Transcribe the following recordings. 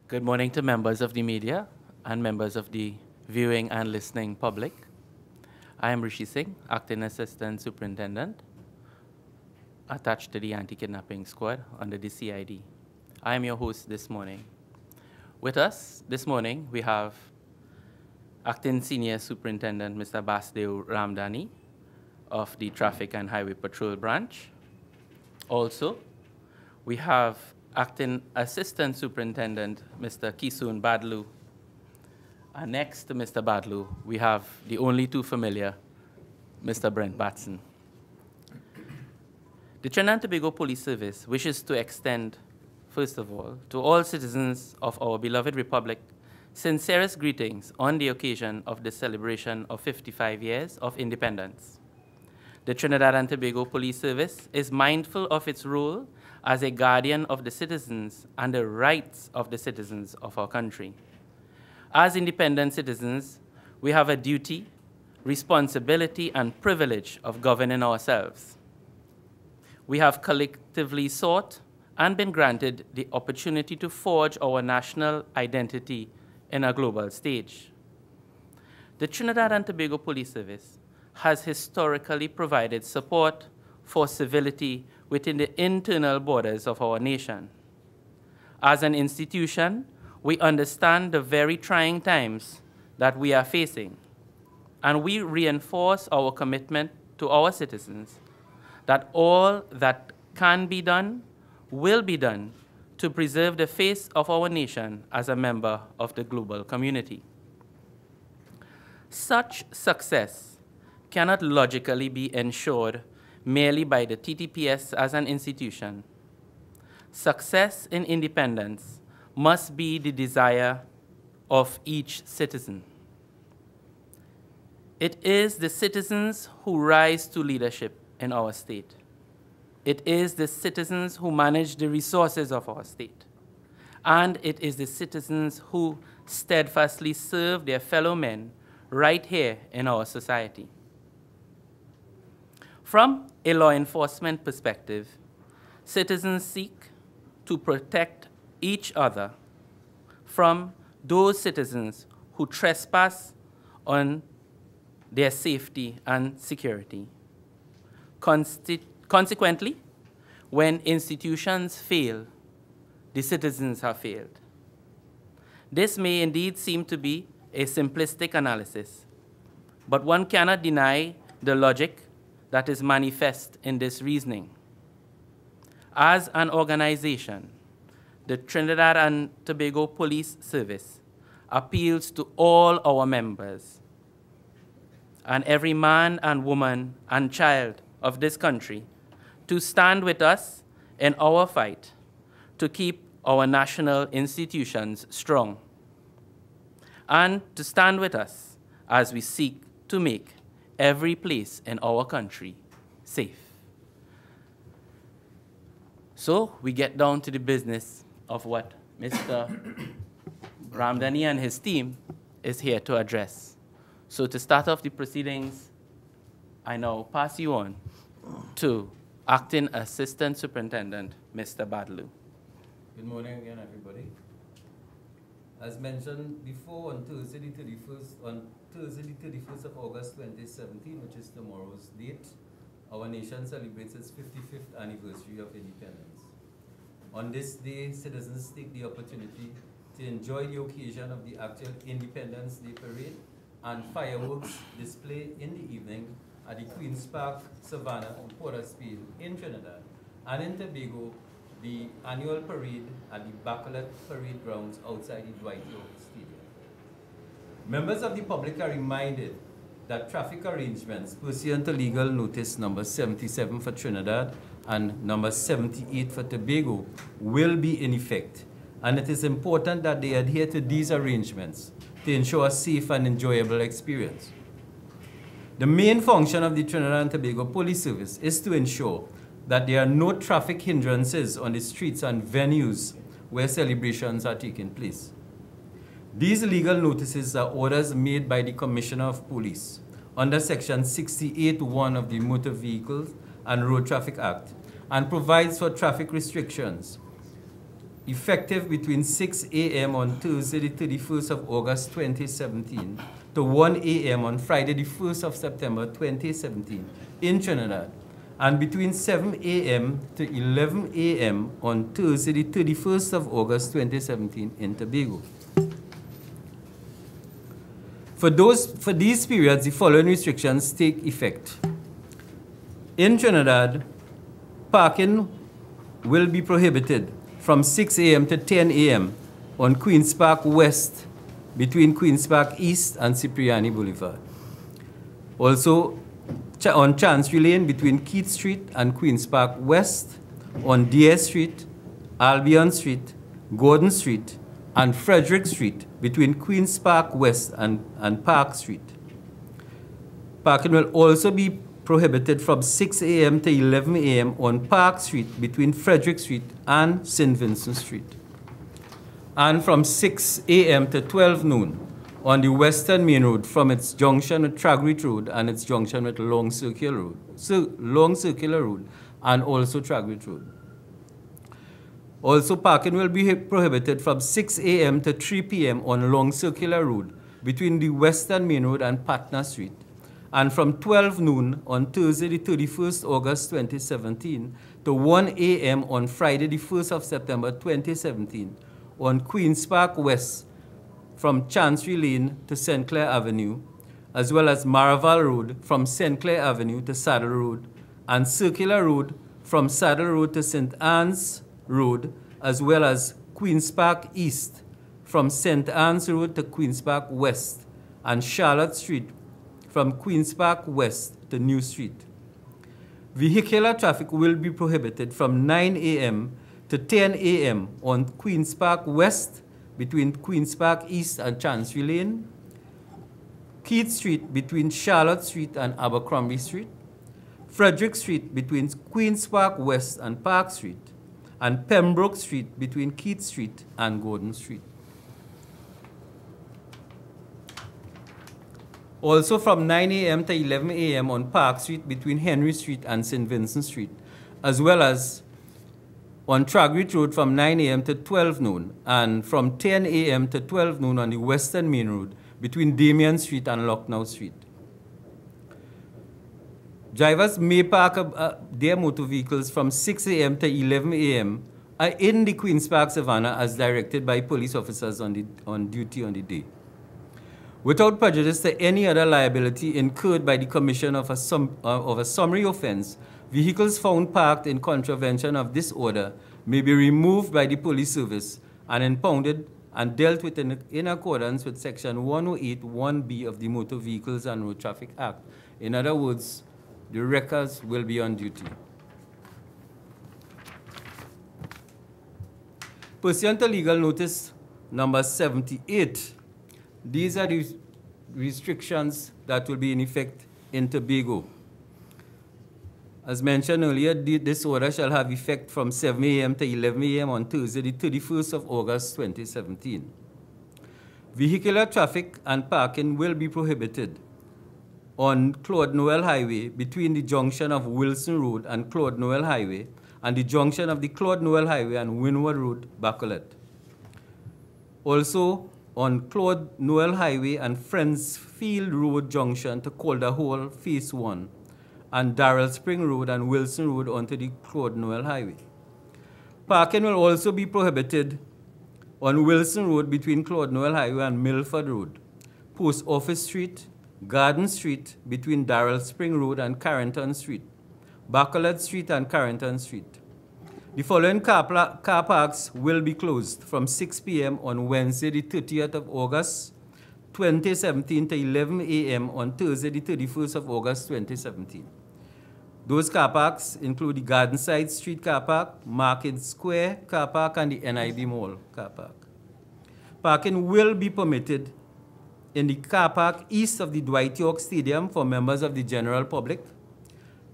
Good morning to members of the media and members of the viewing and listening public. I am Rishi Singh, Acting Assistant Superintendent, attached to the Anti-Kidnapping Squad under the CID. I am your host this morning. With us this morning, we have Acting Senior Superintendent Mr. Basdeo Ramdani of the Traffic and Highway Patrol Branch. Also, we have Acting Assistant Superintendent Mr. Kisun Badlu. And next to Mr. Badlu, we have the only too familiar Mr. Brent Batson. The Trinidad and Tobago Police Service wishes to extend, first of all, to all citizens of our beloved republic, sincerest greetings on the occasion of the celebration of 55 years of independence. The Trinidad and Tobago Police Service is mindful of its role as a guardian of the citizens and the rights of the citizens of our country. As independent citizens, we have a duty, responsibility, and privilege of governing ourselves. We have collectively sought and been granted the opportunity to forge our national identity in a global stage. The Trinidad and Tobago Police Service has historically provided support for civility within the internal borders of our nation. As an institution, we understand the very trying times that we are facing, and we reinforce our commitment to our citizens that all that can be done will be done to preserve the face of our nation as a member of the global community. Such success cannot logically be ensured merely by the TTPS as an institution. Success in independence must be the desire of each citizen. It is the citizens who rise to leadership in our state. It is the citizens who manage the resources of our state. And it is the citizens who steadfastly serve their fellow men right here in our society. From a law enforcement perspective, citizens seek to protect each other from those citizens who trespass on their safety and security. Consequently, when institutions fail, the citizens have failed. This may indeed seem to be a simplistic analysis, but one cannot deny the logic that is manifest in this reasoning. As an organization, the Trinidad and Tobago Police Service appeals to all our members and every man and woman and child of this country to stand with us in our fight to keep our national institutions strong, and to stand with us as we seek to make every place in our country safe. So we get down to the business of what Mr. Ramdani and his team is here to address. So to start off the proceedings, I now pass you on to Acting Assistant Superintendent, Mr. Badlu. Good morning again, everybody. As mentioned before, on Thursday the 31st of August 2017, which is tomorrow's date, our nation celebrates its 55th anniversary of independence. On this day, citizens take the opportunity to enjoy the occasion of the actual Independence Day parade and fireworks display in the evening at the Queen's Park, Savannah, and Port of Spain in Trinidad, and in Tobago, the annual parade at the Bacolod Parade Grounds outside the Dwight York Stadium. Members of the public are reminded that traffic arrangements pursuant to legal notice number 77 for Trinidad and number 78 for Tobago will be in effect, and it is important that they adhere to these arrangements to ensure a safe and enjoyable experience. The main function of the Trinidad and Tobago Police Service is to ensure that there are no traffic hindrances on the streets and venues where celebrations are taking place. These legal notices are orders made by the Commissioner of Police under Section 68(1) of the Motor Vehicles and Road Traffic Act, and provides for traffic restrictions effective between 6 a.m. on Thursday, the 31st of August 2017, to 1 a.m. on Friday, the 1st of September 2017 in Trinidad, and between 7 a.m. to 11 a.m. on Thursday, the 31st of August 2017 in Tobago. For these periods, the following restrictions take effect. In Trinidad, parking will be prohibited from 6 a.m. to 10 a.m. on Queen's Park West between Queen's Park East and Cipriani Boulevard. Also, on Chancery Lane between Keith Street and Queen's Park West, on Deer Street, Albion Street, Gordon Street, and Frederick Street between Queen's Park West and Park Street. Parking will also be prohibited from 6 a.m. to 11 a.m. on Park Street between Frederick Street and St. Vincent Street, and from 6 a.m. to 12 noon on the Western Main Road from its junction with Tragreet Road and its junction with Long Circular Road, and also Tragreet Road. Also, parking will be prohibited from 6 a.m. to 3 p.m. on Long Circular Road between the Western Main Road and Patna Street, and from 12 noon on Thursday, the 31st August 2017, to 1 a.m. on Friday, the 1st of September 2017, on Queen's Park West from Chancery Lane to St. Clair Avenue, as well as Maraval Road from St. Clair Avenue to Saddle Road, and Circular Road from Saddle Road to St. Anne's Road, as well as Queen's Park East from St. Anne's Road to Queen's Park West, and Charlotte Street from Queen's Park West to New Street. Vehicular traffic will be prohibited from 9 a.m. to 10 a.m. on Queen's Park West between Queen's Park East and Chancery Lane, Keith Street between Charlotte Street and Abercrombie Street, Frederick Street between Queen's Park West and Park Street, and Pembroke Street between Keith Street and Gordon Street. Also from 9 a.m. to 11 a.m. on Park Street between Henry Street and St. Vincent Street, as well as on Tragreet Road from 9 a.m. to 12 noon, and from 10 a.m. to 12 noon on the Western Main Road between Damien Street and Lucknow Street. Drivers may park their motor vehicles from 6 a.m. to 11 a.m. in the Queen's Park Savannah as directed by police officers on duty on the day, without prejudice to any other liability incurred by the commission of a summary offense. Vehicles found parked in contravention of this order may be removed by the police service and impounded and dealt with in accordance with Section 108(1)(b) of the Motor Vehicles and Road Traffic Act. In other words, the wreckers will be on duty. Pursuant to Legal Notice number 78, these are the restrictions that will be in effect in Tobago. As mentioned earlier, this order shall have effect from 7 a.m. to 11 a.m. on Thursday, the 31st of August 2017. Vehicular traffic and parking will be prohibited on Claude Noel Highway between the junction of Wilson Road and Claude Noel Highway and the junction of the Claude Noel Highway and Windward Road, Bacolet. Also, on Claude Noel Highway and Friendsfield Road junction to Calder Hall, Phase 1, and Darrell Spring Road and Wilson Road onto the Claude Noel Highway. Parking will also be prohibited on Wilson Road between Claude Noel Highway and Milford Road, Post Office Street, Garden Street between Darrell Spring Road and Carrington Street, Bacolet Street and Carrington Street. The following car parks will be closed from 6 p.m. on Wednesday, the 30th of August, 2017 to 11 a.m. on Thursday, the 31st of August, 2017. Those car parks include the Gardenside Street Car Park, Market Square Car Park, and the NIB Mall Car Park. Parking will be permitted in the car park east of the Dwight York Stadium for members of the general public,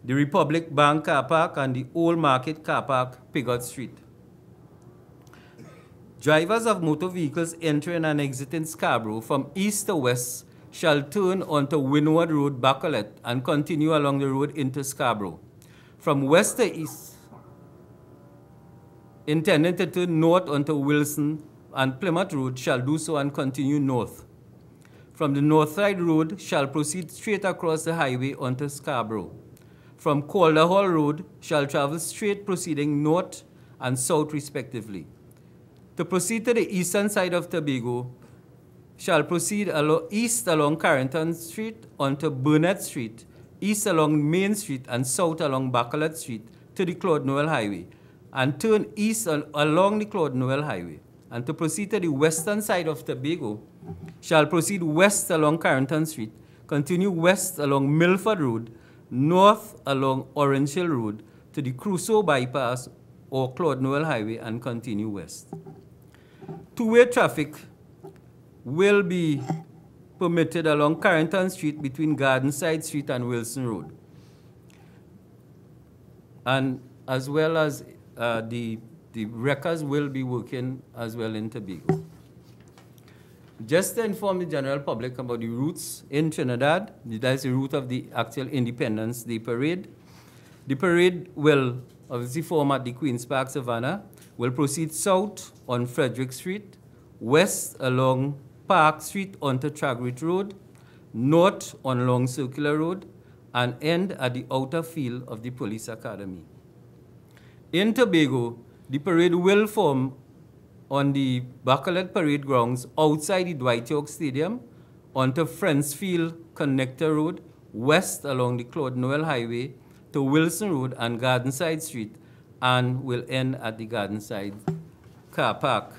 the Republic Bank Car Park, and the Old Market Car Park, Pigott Street. Drivers of motor vehicles entering and exiting Scarborough from east to west shall turn onto Windward Road, Bacolet, and continue along the road into Scarborough. From west to east, intending to turn north onto Wilson and Plymouth Road shall do so and continue north. From the north side road shall proceed straight across the highway onto Scarborough. From Calder Hall Road shall travel straight proceeding north and south respectively. To proceed to the eastern side of Tobago, shall proceed east along Carrington Street onto Burnett Street, east along Main Street and south along Bacalat Street to the Claude Noel Highway, and turn east along the Claude Noel Highway. And to proceed to the western side of Tobago, shall proceed west along Carrington Street, continue west along Milford Road, north along Orange Hill Road to the Crusoe Bypass or Claude Noel Highway and continue west. Two-way traffic will be permitted along Carrington Street between Gardenside Street and Wilson Road. And as well as the wreckers will be working as well in Tobago. Just to inform the general public about the routes in Trinidad, that's the route of the actual Independence Day Parade. The parade will obviously form at the Queen's Park, Savannah, will proceed south on Frederick Street, west along Park Street onto Tragrit Road, north on Long Circular Road, and end at the outer field of the Police Academy. In Tobago, the parade will form on the Bacalat Parade grounds outside the Dwight York Stadium onto Friendsfield Connector Road, west along the Claude Noel Highway to Wilson Road and Gardenside Street, and will end at the Gardenside car park.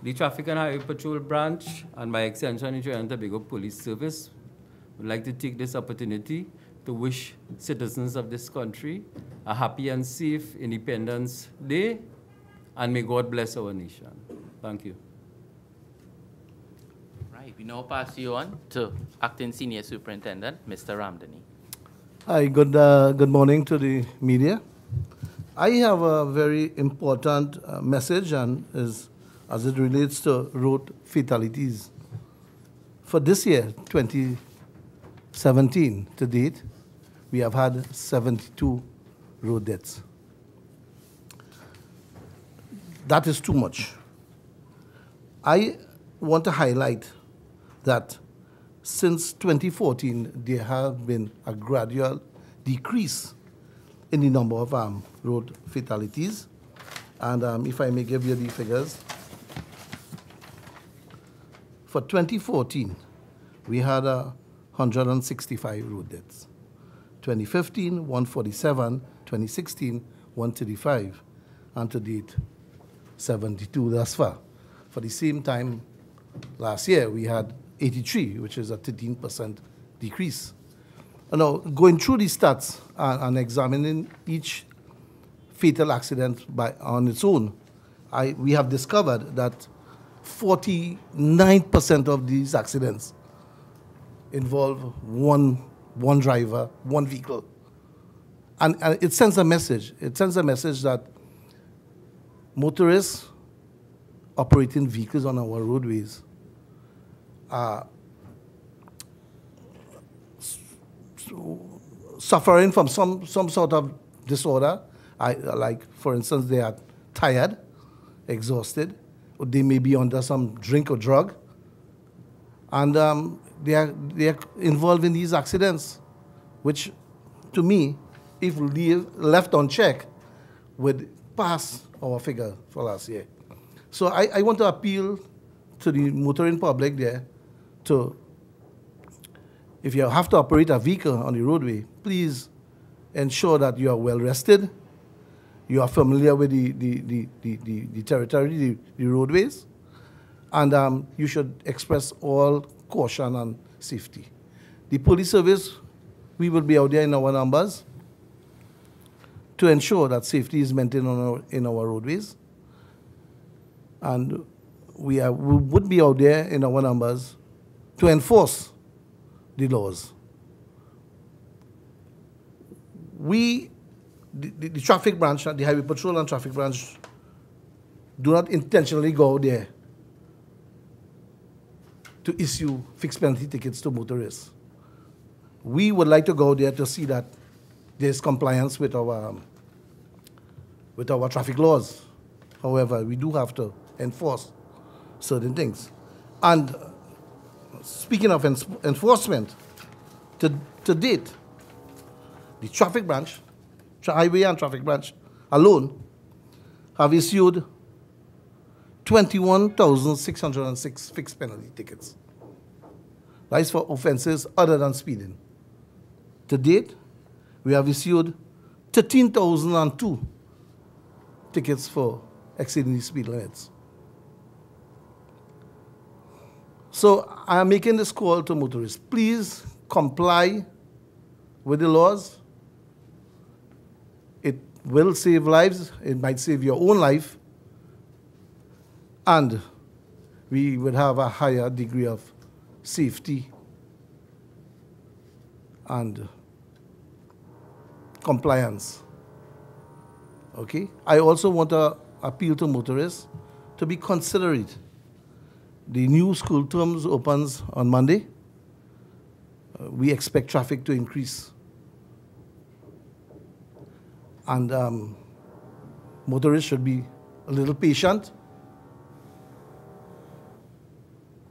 The Traffic and Highway Patrol Branch and by extension the Trinidad and Tobago Police Service would like to take this opportunity to wish citizens of this country a happy and safe Independence Day, and may God bless our nation. Thank you. Right, we now pass you on to Acting Senior Superintendent, Mr. Ramdani. Hi, good morning to the media. I have a very important message and as it relates to road fatalities. For this year, 2017 to date, we have had 72 road deaths. That is too much. I want to highlight that since 2014, there has been a gradual decrease in the number of road fatalities. And if I may give you the figures, for 2014, we had 165 road deaths. 2015, 147, 2016, 135, and to date, 72 thus far. For the same time last year, we had 83, which is a 13% decrease. Now, going through these stats and examining each fatal accident on its own, we have discovered that 49% of these accidents involve one driver, one vehicle. And it sends a message. It sends a message that motorists operating vehicles on our roadways are suffering from some sort of disorder. Like, for instance, they are tired, exhausted, or they may be under some drink or drug, and they are involved in these accidents, which, to me, if left unchecked, would pass our figure for last year. So I want to appeal to the motoring public there to, if you have to operate a vehicle on the roadway, please ensure that you are well rested, you are familiar with the territory, the roadways, and you should express all caution and safety. The police service, we will be out there in our numbers to ensure that safety is maintained in our roadways. And we would be out there in our numbers to enforce the laws. The traffic branch, the Highway Patrol and Traffic Branch, do not intentionally go out there to issue fixed penalty tickets to motorists. We would like to go there to see that there's compliance with our with our traffic laws. However, we do have to enforce certain things. And speaking of enforcement, to date, the traffic branch, highway and traffic branch alone, have issued 21,606 fixed penalty tickets. That is for offenses other than speeding. To date, we have issued 13,002 tickets for exceeding the speed limits. So I am making this call to motorists. Please comply with the laws. It will save lives. It might save your own life. And we would have a higher degree of safety and compliance. Okay? I also want to appeal to motorists to be considerate. The new school terms opens on Monday. We expect traffic to increase. And motorists should be a little patient.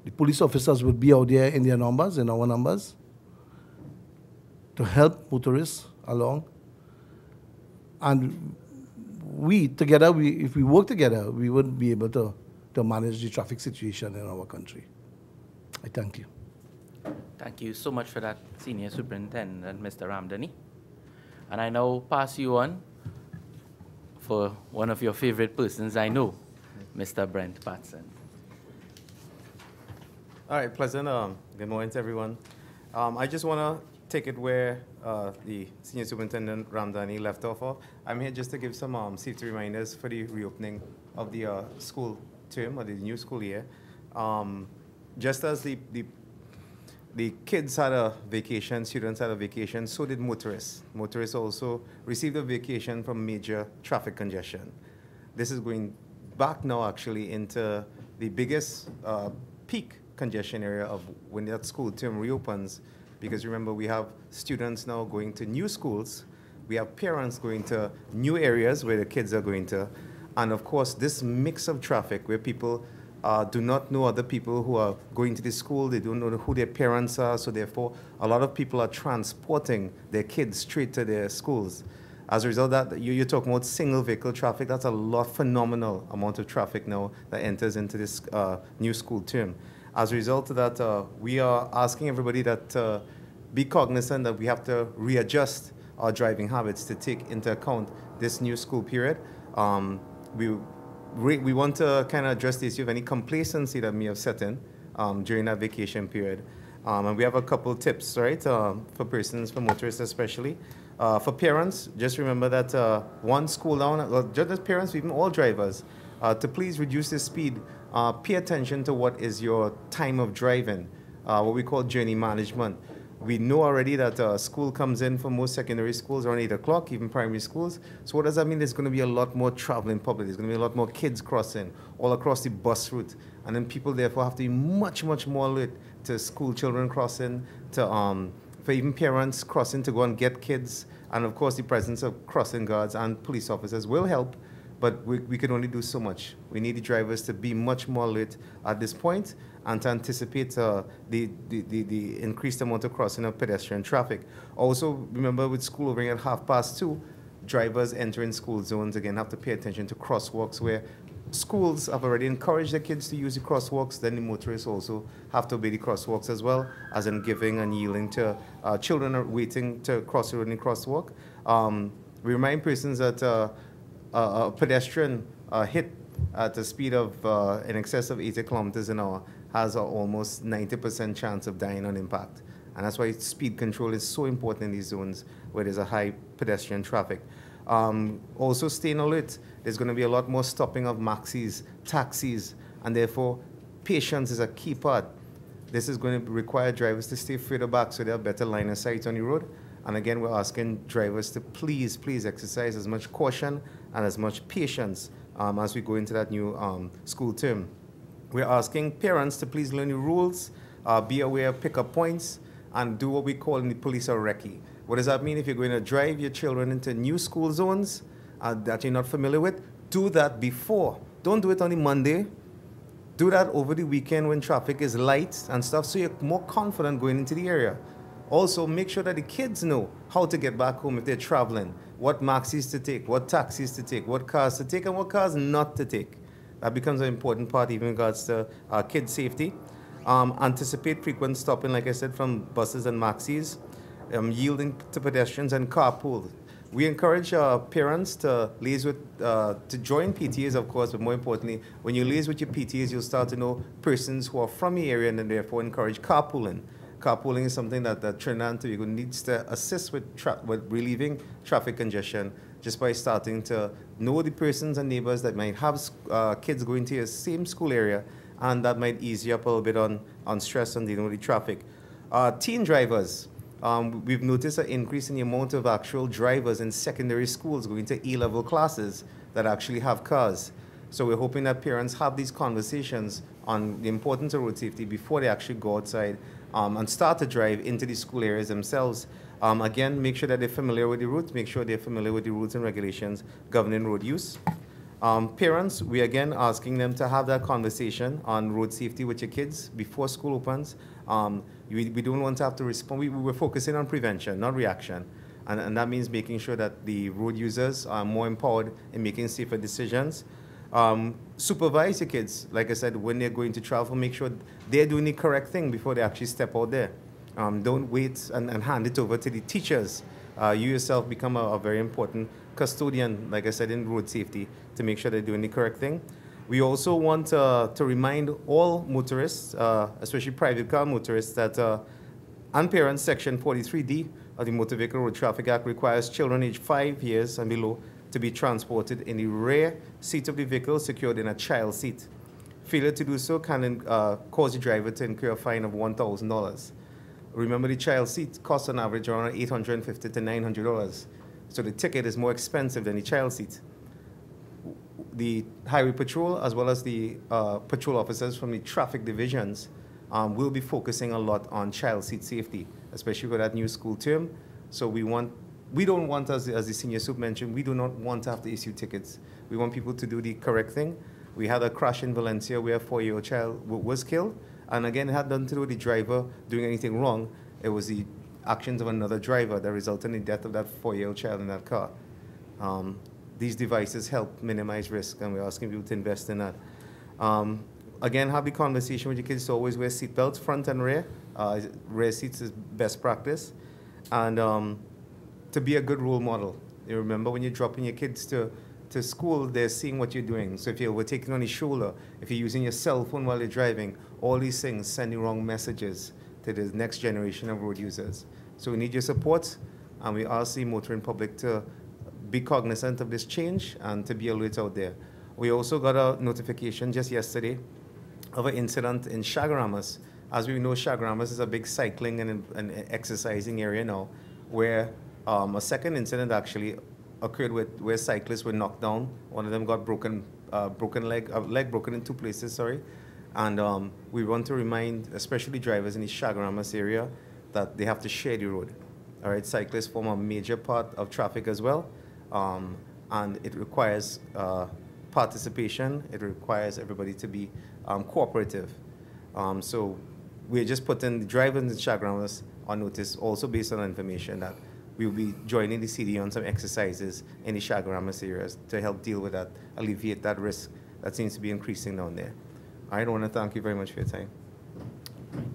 The police officers would be out there in their numbers, in our numbers, to help motorists along. And we, together, if we work together, we would be able to manage the traffic situation in our country. I thank you. Thank you so much for that, Senior Superintendent, Mr. Ramdhani. And I now pass you on for one of your favorite persons I know, Mr. Brent Patson. All right, pleasant. Good morning to everyone. I just want to take it where the Senior Superintendent Ramdhani left off. I'm here just to give some safety reminders for the reopening of the school term or the new school year. Just as the kids had a vacation, students had a vacation, so did motorists. Motorists also received a vacation from major traffic congestion. This is going back now actually into the biggest peak congestion area of when that school term reopens, because remember we have students now going to new schools, we have parents going to new areas where the kids are going to, and of course this mix of traffic where people do not know other people who are going to the school, they don't know who their parents are, so therefore a lot of people are transporting their kids straight to their schools. As a result of that, you're talking about single vehicle traffic. That's a phenomenal amount of traffic now that enters into this new school term. As a result of that, we are asking everybody that be cognizant that we have to readjust our driving habits to take into account this new school period. We want to kind of address the issue of any complacency that may have set in during that vacation period. And we have a couple tips, right, for persons, for motorists especially. For parents, just remember that one school down, just as parents, even all drivers, to please reduce the speed. Pay attention to what is your time of driving, what we call journey management. We know already that school comes in for most secondary schools around 8 o'clock, even primary schools. So what does that mean? There's going to be a lot more traveling public. There's going to be a lot more kids crossing all across the bus route. And then people therefore have to be much, much more alert to school children crossing, to for even parents crossing to go and get kids. And of course the presence of crossing guards and police officers will help. But we can only do so much. We need the drivers to be much more alert at this point and to anticipate the increased amount of crossing of pedestrian traffic. Also, remember with school opening at 2:30, drivers entering school zones, again, have to pay attention to crosswalks where schools have already encouraged their kids to use the crosswalks. Then the motorists also have to obey the crosswalks as well, as in giving and yielding to children are waiting to cross the road in the crosswalk. We remind persons that a pedestrian hit at a speed of in excess of 80 kilometers an hour has an almost 90% chance of dying on impact. And that's why speed control is so important in these zones where there's a high pedestrian traffic. Also staying alert. There's going to be a lot more stopping of maxis, taxis, and therefore patience is a key part. This is going to require drivers to stay further back so they have better line of sight on the road. And again, we're asking drivers to please exercise as much caution and as much patience as we go into that new school term. We're asking parents to please learn the rules, be aware of pickup points, and do what we call in the police a recce. What does that mean? If you're going to drive your children into new school zones that you're not familiar with, do that before. Don't do it on the Monday. Do that over the weekend when traffic is light and stuff, so you're more confident going into the area. Also, make sure that the kids know how to get back home if they're traveling, what maxis to take, what taxis to take, what cars to take, and what cars not to take. That becomes an important part even in regards to kids' safety. Anticipate frequent stopping, like I said, from buses and maxis, yielding to pedestrians and carpool. We encourage parents to liaise with, to join PTAs, of course, but more importantly, when you liaise with your PTAs, you'll start to know persons who are from the area and then therefore encourage carpooling. Carpooling is something that Trinidad and Tobago needs to assist with relieving traffic congestion just by starting to know the persons and neighbors that might have kids going to your same school area, and that might ease you up a little bit on stress and dealing with the traffic. Teen drivers. We've noticed an increase in the amount of actual drivers in secondary schools going to A-level classes that actually have cars. So we're hoping that parents have these conversations on the importance of road safety before they actually go outside and start to drive into the school areas themselves. Again, make sure that they're familiar with the route, make sure they're familiar with the rules and regulations governing road use. Parents, we again asking them to have that conversation on road safety with your kids before school opens. We don't want to have to respond. We're focusing on prevention, not reaction. And that means making sure that the road users are more empowered in making safer decisions. Supervise your kids, like I said, when they're going to travel, make sure they're doing the correct thing before they actually step out there. Don't wait and hand it over to the teachers. You yourself become a very important custodian, like I said, in road safety to make sure they're doing the correct thing. We also want to remind all motorists, especially private car motorists, that and parents, Section 43D of the Motor Vehicle Road Traffic Act requires children aged 5 years and below to be transported in the rear seat of the vehicle secured in a child seat. Failure to do so can cause the driver to incur a fine of $1,000. Remember, the child seat costs on average around $850 to $900. So the ticket is more expensive than the child seat. The Highway Patrol, as well as the patrol officers from the traffic divisions, will be focusing a lot on child seat safety, especially for that new school term. So we don't want, as the senior soup mentioned, we do not want to have to issue tickets. We want people to do the correct thing. We had a crash in Valencia where a 4-year-old child was killed. And again, it had nothing to do with the driver doing anything wrong. It was the actions of another driver that resulted in the death of that 4-year-old child in that car. These devices help minimize risk, and we're asking people to invest in that. Again, have the conversation with your kids to always wear seatbelts, front and rear. Rear seats is best practice. And to be a good role model. You remember when you're dropping your kids to school, they're seeing what you're doing. So if you're overtaking on the shoulder, if you're using your cell phone while you're driving, all these things send the wrong messages to the next generation of road users. So we need your support, and we ask the motoring public to be cognizant of this change and to be alert out there. We also got a notification just yesterday of an incident in Chaguaramas. As we know, Chaguaramas is a big cycling and exercising area now, where a second incident actually occurred where cyclists were knocked down. One of them got leg broken in 2 places, sorry. And we want to remind, especially drivers in the Chaguaramas area, that they have to share the road. All right, cyclists form a major part of traffic as well. And it requires participation. It requires everybody to be cooperative. So we're just putting the drivers in the Chaguaramas on notice, also based on information that we'll be joining the CD on some exercises in the Chaguaramas areas to help deal with that, alleviate that risk that seems to be increasing down there. I want to thank you very much for your time.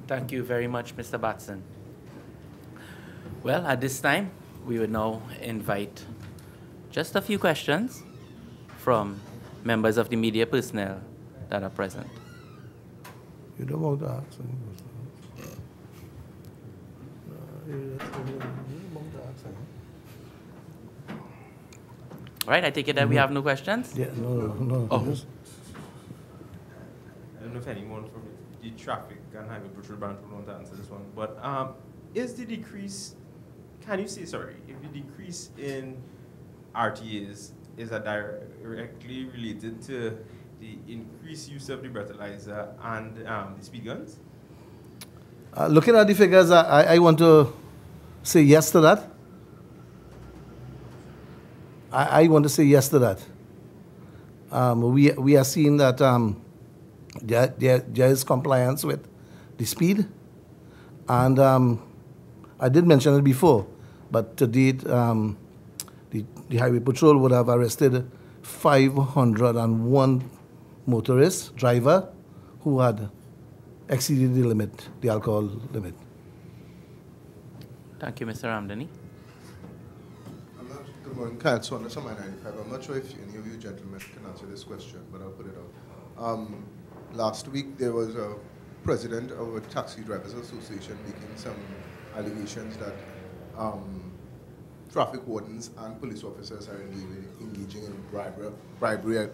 Thank you very much, Mr. Batson. Well, at this time, we would now invite just a few questions from members of the media personnel that are present. You don't want to ask any All right, I take it that we have no questions? Yeah, no. Oh. Yes. I don't know if anyone from the traffic and highway patrol branch would want to answer this one, but is the decrease, can you say, sorry, if the decrease in RTAs is directly related to the increased use of the breathalyzer and the speed guns? Looking at the figures, I want to say yes to that. I want to say yes to that. We are seeing that there is compliance with the speed, and I did mention it before, but to date, the Highway Patrol would have arrested 501 motorists, driver, who had exceeded the limit, the alcohol limit. Thank you, Mr. Ramdani. Good morning, Kyle Saunders from I-95. I'm not sure if any of you gentlemen can answer this question, but I'll put it out. Last week, there was a president of a taxi drivers association making some allegations that traffic wardens and police officers are engaging in bribery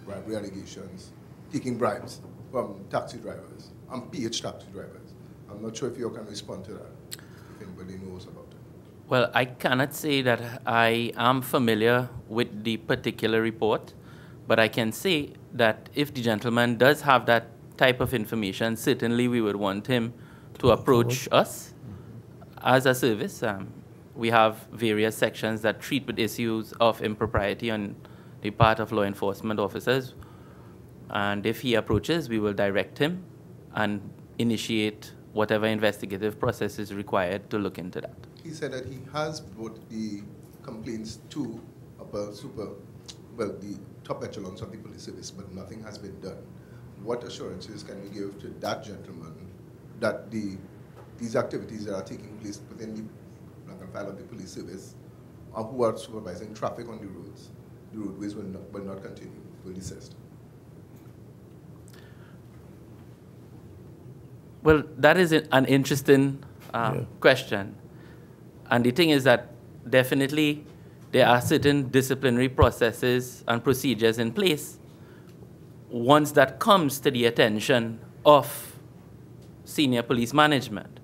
allegations, taking bribes from taxi drivers and PH taxi drivers. I'm not sure if you can respond to that, if anybody knows about it. Well, I cannot say that I am familiar with the particular report, but I can say that if the gentleman does have that type of information, certainly we would want him to approach us as a service. We have various sections that treat with issues of impropriety on the part of law enforcement officers. And if he approaches, we will direct him and initiate whatever investigative process is required to look into that. He said that he has brought the complaints to the top echelons of the police service, but nothing has been done. What assurances can we give to that gentleman that these activities that are taking place within the rank and file of the police service, who are supervising traffic on the roads, the roadways will not continue, will desist? Well, that is an interesting question. And the thing is that definitely there are certain disciplinary processes and procedures in place. Once that comes to the attention of senior police management,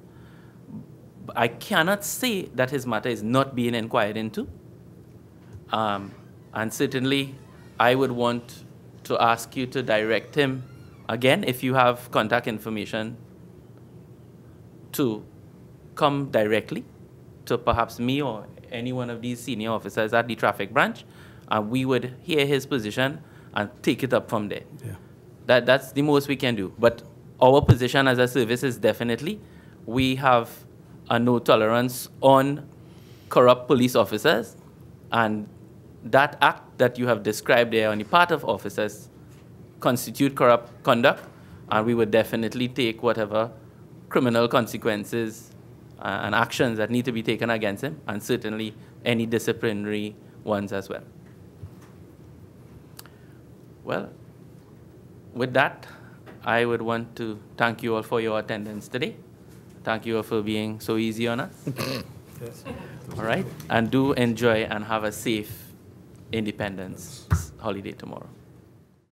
I cannot say that his matter is not being inquired into. And certainly, I would want to ask you to direct him, again, if you have contact information, to come directly to perhaps me or any one of these senior officers at the traffic branch, and we would hear his position and take it up from there. Yeah. That's the most we can do. But our position as a service is definitely we have a no tolerance on corrupt police officers, and that act that you have described there on the part of officers constitute corrupt conduct, and we would definitely take whatever criminal consequences and actions that need to be taken against him, and certainly any disciplinary ones as well. Well, with that, I would want to thank you all for your attendance today. Thank you all for being so easy on us. Yes. All right, and do enjoy and have a safe Independence holiday tomorrow.